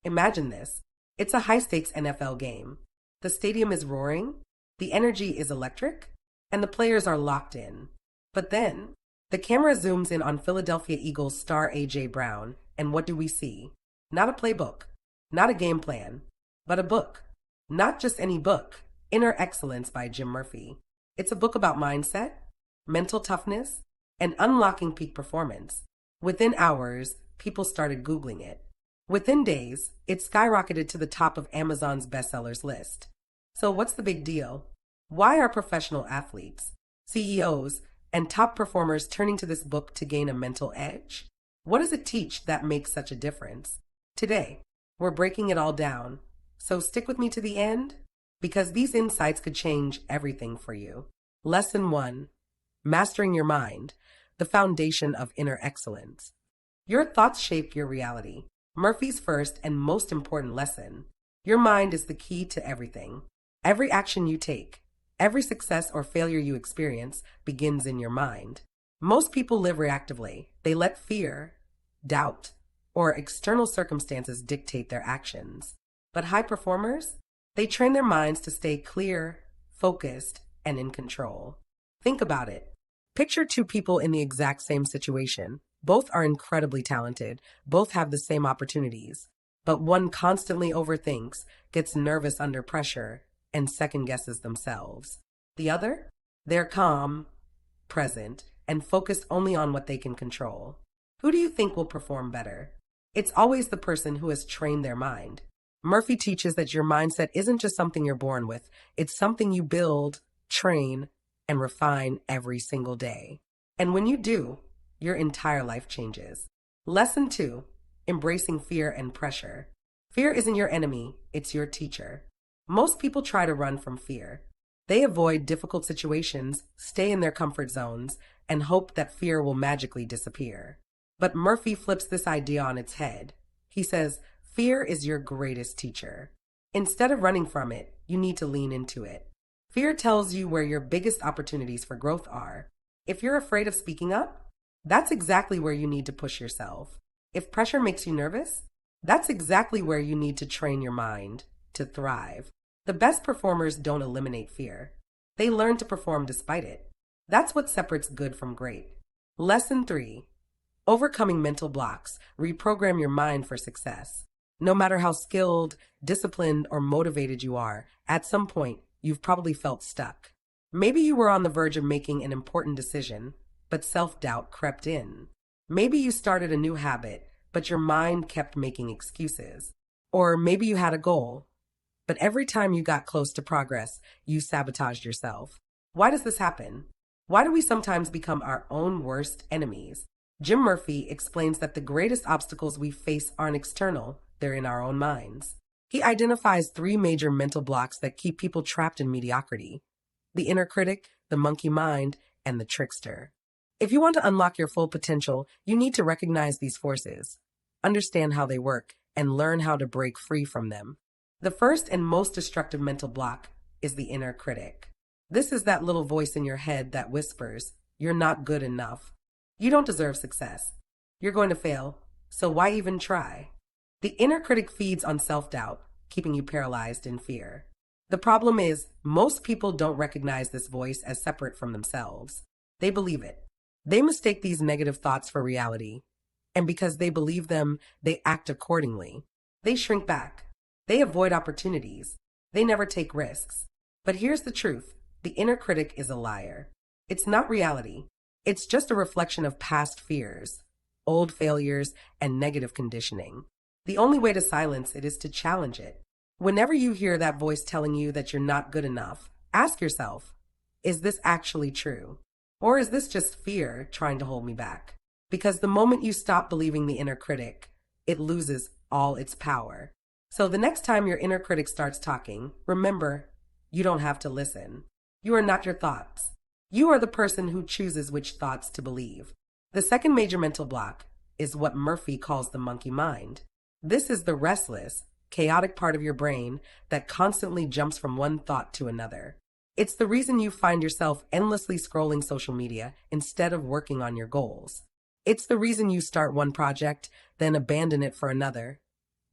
Imagine this. It's a high-stakes NFL game. The stadium is roaring, the energy is electric, and the players are locked in. But then, the camera zooms in on Philadelphia Eagles star A.J. Brown, and what do we see? Not a playbook, not a game plan, but a book. Not just any book, Inner Excellence by Jim Murphy. It's a book about mindset, mental toughness, and unlocking peak performance. Within hours, people started Googling it. Within days, it skyrocketed to the top of Amazon's bestsellers list. So what's the big deal? Why are professional athletes, CEOs, and top performers turning to this book to gain a mental edge? What does it teach that makes such a difference? Today, we're breaking it all down. So stick with me to the end, because these insights could change everything for you. Lesson 1. Mastering your mind, the foundation of inner excellence. Your thoughts shape your reality. Murphy's first and most important lesson. Your mind is the key to everything. Every action you take, every success or failure you experience begins in your mind. Most people live reactively. They let fear, doubt, or external circumstances dictate their actions. But high performers, they train their minds to stay clear, focused, and in control. Think about it. Picture two people in the exact same situation. Both are incredibly talented. Both have the same opportunities. But one constantly overthinks, gets nervous under pressure, and second guesses themselves. The other? They're calm, present, and focused only on what they can control. Who do you think will perform better? It's always the person who has trained their mind. Murphy teaches that your mindset isn't just something you're born with. It's something you build, train, and refine every single day. And when you do, your entire life changes. Lesson 2. Embracing fear and pressure. Fear isn't your enemy, it's your teacher. Most people try to run from fear. They avoid difficult situations, stay in their comfort zones, and hope that fear will magically disappear. But Murphy flips this idea on its head. He says, fear is your greatest teacher. Instead of running from it, you need to lean into it. Fear tells you where your biggest opportunities for growth are. If you're afraid of speaking up, that's exactly where you need to push yourself. If pressure makes you nervous, that's exactly where you need to train your mind to thrive. The best performers don't eliminate fear. They learn to perform despite it. That's what separates good from great. Lesson 3. Overcoming mental blocks. Reprogram your mind for success. No matter how skilled, disciplined, or motivated you are, at some point, you've probably felt stuck. Maybe you were on the verge of making an important decision, but self-doubt crept in. Maybe you started a new habit, but your mind kept making excuses. Or maybe you had a goal, but every time you got close to progress, you sabotaged yourself. Why does this happen? Why do we sometimes become our own worst enemies? Jim Murphy explains that the greatest obstacles we face aren't external, they're in our own minds. He identifies 3 major mental blocks that keep people trapped in mediocrity: the inner critic, the monkey mind, and the trickster. If you want to unlock your full potential, you need to recognize these forces, understand how they work, and learn how to break free from them. The first and most destructive mental block is the inner critic. This is that little voice in your head that whispers, "You're not good enough. You don't deserve success. You're going to fail, so why even try?" The inner critic feeds on self-doubt, keeping you paralyzed in fear. The problem is, most people don't recognize this voice as separate from themselves. They believe it. They mistake these negative thoughts for reality. And because they believe them, they act accordingly. They shrink back. They avoid opportunities. They never take risks. But here's the truth. The inner critic is a liar. It's not reality. It's just a reflection of past fears, old failures, and negative conditioning. The only way to silence it is to challenge it. Whenever you hear that voice telling you that you're not good enough, ask yourself, is this actually true? Or is this just fear trying to hold me back? Because the moment you stop believing the inner critic, it loses all its power. So the next time your inner critic starts talking, remember, you don't have to listen. You are not your thoughts. You are the person who chooses which thoughts to believe. The second major mental block is what Murphy calls the monkey mind. This is the restless, chaotic part of your brain that constantly jumps from one thought to another. It's the reason you find yourself endlessly scrolling social media instead of working on your goals. It's the reason you start one project, then abandon it for another,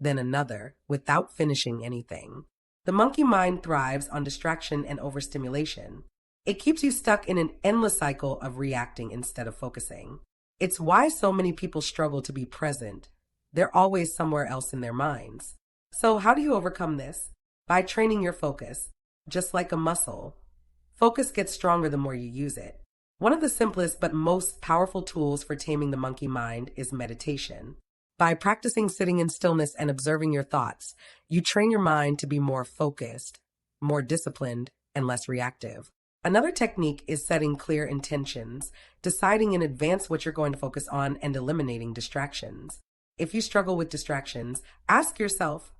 then another, without finishing anything. The monkey mind thrives on distraction and overstimulation. It keeps you stuck in an endless cycle of reacting instead of focusing. It's why so many people struggle to be present. They're always somewhere else in their minds. So, how do you overcome this? By training your focus, just like a muscle. Focus gets stronger the more you use it. One of the simplest but most powerful tools for taming the monkey mind is meditation. By practicing sitting in stillness and observing your thoughts, you train your mind to be more focused, more disciplined, and less reactive. Another technique is setting clear intentions, deciding in advance what you're going to focus on and eliminating distractions. If you struggle with distractions, ask yourself,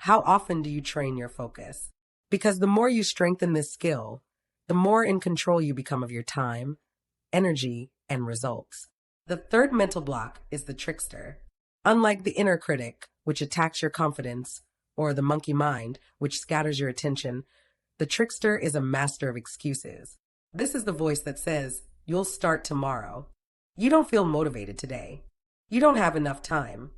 how often do you train your focus? Because the more you strengthen this skill, the more in control you become of your time, energy, and results. The third mental block is the trickster. Unlike the inner critic, which attacks your confidence, or the monkey mind, which scatters your attention, the trickster is a master of excuses. This is the voice that says, you'll start tomorrow. You don't feel motivated today. You don't have enough time.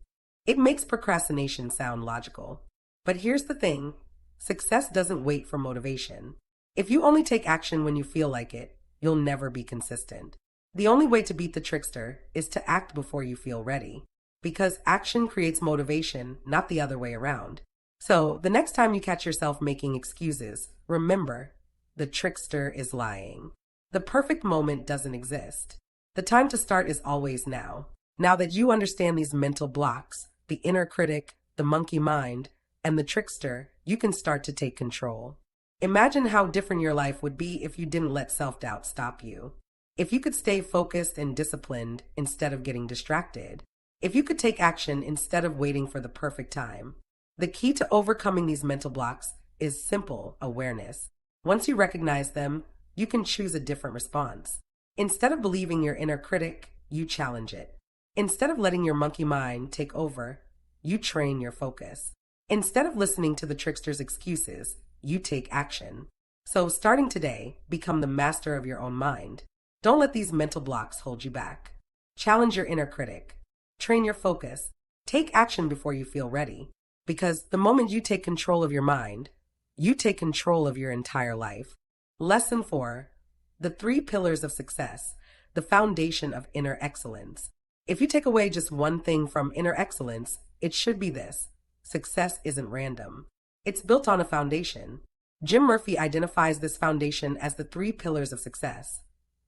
It makes procrastination sound logical. But here's the thing, success doesn't wait for motivation. If you only take action when you feel like it, you'll never be consistent. The only way to beat the trickster is to act before you feel ready. Because action creates motivation, not the other way around. So, the next time you catch yourself making excuses, remember, the trickster is lying. The perfect moment doesn't exist. The time to start is always now. Now that you understand these mental blocks, the inner critic, the monkey mind, and the trickster, you can start to take control. Imagine how different your life would be if you didn't let self-doubt stop you. If you could stay focused and disciplined instead of getting distracted. If you could take action instead of waiting for the perfect time. The key to overcoming these mental blocks is simple awareness. Once you recognize them, you can choose a different response. Instead of believing your inner critic, you challenge it. Instead of letting your monkey mind take over, you train your focus. Instead of listening to the trickster's excuses, you take action. So starting today, become the master of your own mind. Don't let these mental blocks hold you back. Challenge your inner critic. Train your focus. Take action before you feel ready. Because the moment you take control of your mind, you take control of your entire life. Lesson 4. The 3 pillars of success, the foundation of inner excellence. If you take away just one thing from inner excellence, it should be this. Success isn't random. It's built on a foundation. Jim Murphy identifies this foundation as the 3 pillars of success: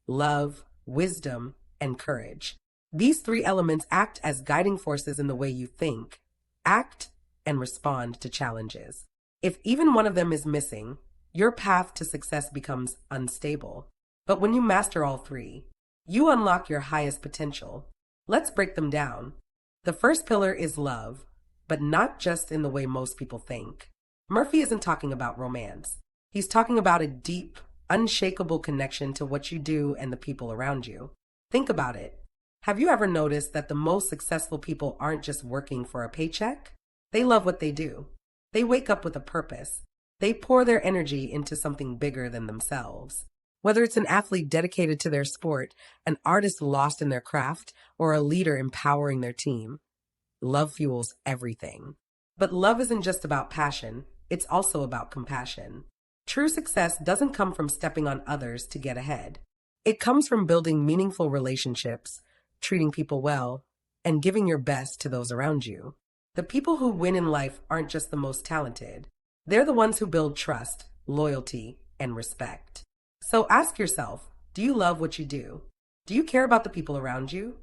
love, wisdom, and courage. These 3 elements act as guiding forces in the way you think, act, and respond to challenges. If even one of them is missing, your path to success becomes unstable. But when you master all 3, you unlock your highest potential. Let's break them down. The first pillar is love, but not just in the way most people think. Murphy isn't talking about romance. He's talking about a deep, unshakable connection to what you do and the people around you. Think about it. Have you ever noticed that the most successful people aren't just working for a paycheck? They love what they do. They wake up with a purpose. They pour their energy into something bigger than themselves. Whether it's an athlete dedicated to their sport, an artist lost in their craft, or a leader empowering their team, love fuels everything. But love isn't just about passion, it's also about compassion. True success doesn't come from stepping on others to get ahead. It comes from building meaningful relationships, treating people well, and giving your best to those around you. The people who win in life aren't just the most talented. They're the ones who build trust, loyalty, and respect. So ask yourself, do you love what you do? Do you care about the people around you?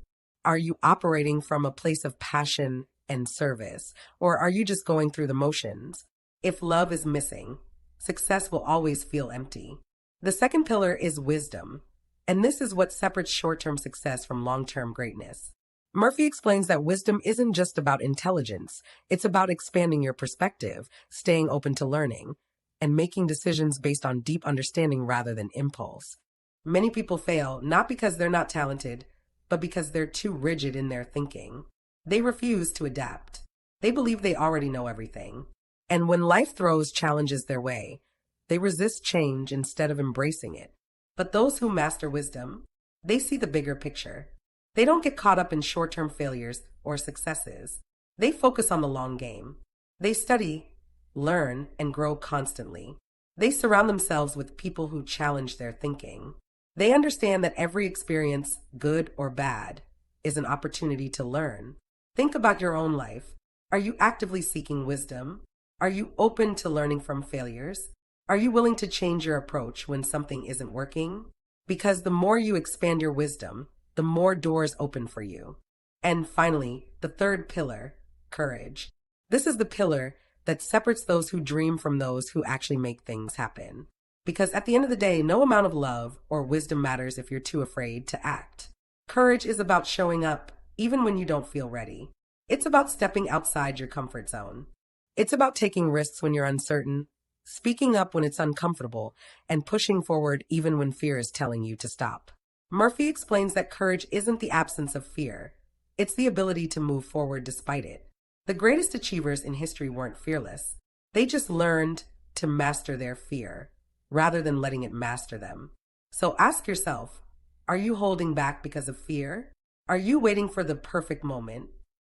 Are you operating from a place of passion and service, or are you just going through the motions? If love is missing, success will always feel empty. The second pillar is wisdom, and this is what separates short-term success from long-term greatness. Murphy explains that wisdom isn't just about intelligence. It's about expanding your perspective, staying open to learning, and making decisions based on deep understanding rather than impulse. Many people fail not because they're not talented, but because they're too rigid in their thinking. They refuse to adapt. They believe they already know everything. And when life throws challenges their way, they resist change instead of embracing it. But those who master wisdom, they see the bigger picture. They don't get caught up in short-term failures or successes. They focus on the long game. They study, learn, and grow constantly. They surround themselves with people who challenge their thinking. They understand that every experience, good or bad, is an opportunity to learn. Think about your own life. Are you actively seeking wisdom? Are you open to learning from failures? Are you willing to change your approach when something isn't working? Because the more you expand your wisdom, the more doors open for you. And finally, the third pillar, courage. This is the pillar that separates those who dream from those who actually make things happen. Because at the end of the day, no amount of love or wisdom matters if you're too afraid to act. Courage is about showing up even when you don't feel ready. It's about stepping outside your comfort zone. It's about taking risks when you're uncertain, speaking up when it's uncomfortable, and pushing forward even when fear is telling you to stop. Murphy explains that courage isn't the absence of fear. It's the ability to move forward despite it. The greatest achievers in history weren't fearless. They just learned to master their fear rather than letting it master them. So ask yourself, are you holding back because of fear? Are you waiting for the perfect moment?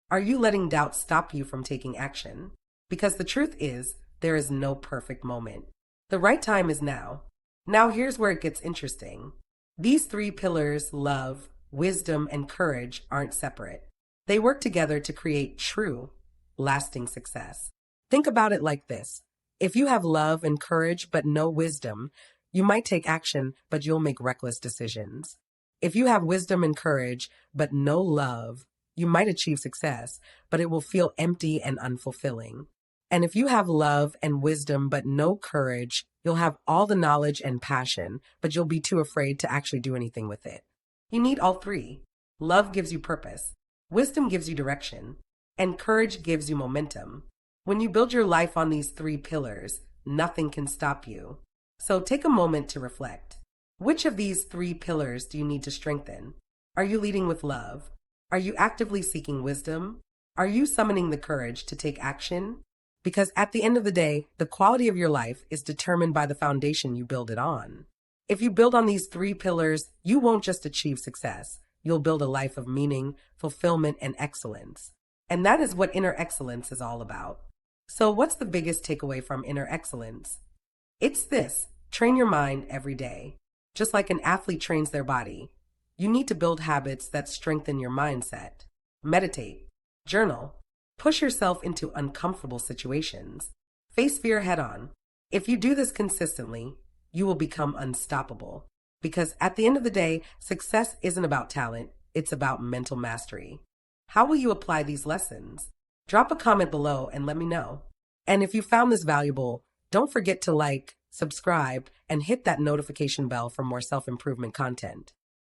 Are you letting doubt stop you from taking action? Because the truth is, there is no perfect moment. The right time is now. Now here's where it gets interesting. These three pillars, love, wisdom, and courage, aren't separate. They work together to create true, lasting success. Think about it like this. If you have love and courage but no wisdom, you might take action, but you'll make reckless decisions. If you have wisdom and courage but no love, you might achieve success, but it will feel empty and unfulfilling. And if you have love and wisdom but no courage, you'll have all the knowledge and passion, but you'll be too afraid to actually do anything with it. You need all three. Love gives you purpose, wisdom gives you direction, and courage gives you momentum. When you build your life on these three pillars, nothing can stop you. So take a moment to reflect. Which of these three pillars do you need to strengthen? Are you leading with love? Are you actively seeking wisdom? Are you summoning the courage to take action? Because at the end of the day, the quality of your life is determined by the foundation you build it on. If you build on these three pillars, you won't just achieve success. You'll build a life of meaning, fulfillment, and excellence. And that is what inner excellence is all about. So what's the biggest takeaway from inner excellence? It's this: train your mind every day. Just like an athlete trains their body, you need to build habits that strengthen your mindset. Meditate, journal, push yourself into uncomfortable situations, face fear head on. If you do this consistently, you will become unstoppable. Because at the end of the day, success isn't about talent, it's about mental mastery. How will you apply these lessons? Drop a comment below and let me know. And if you found this valuable, don't forget to like, subscribe, and hit that notification bell for more self-improvement content.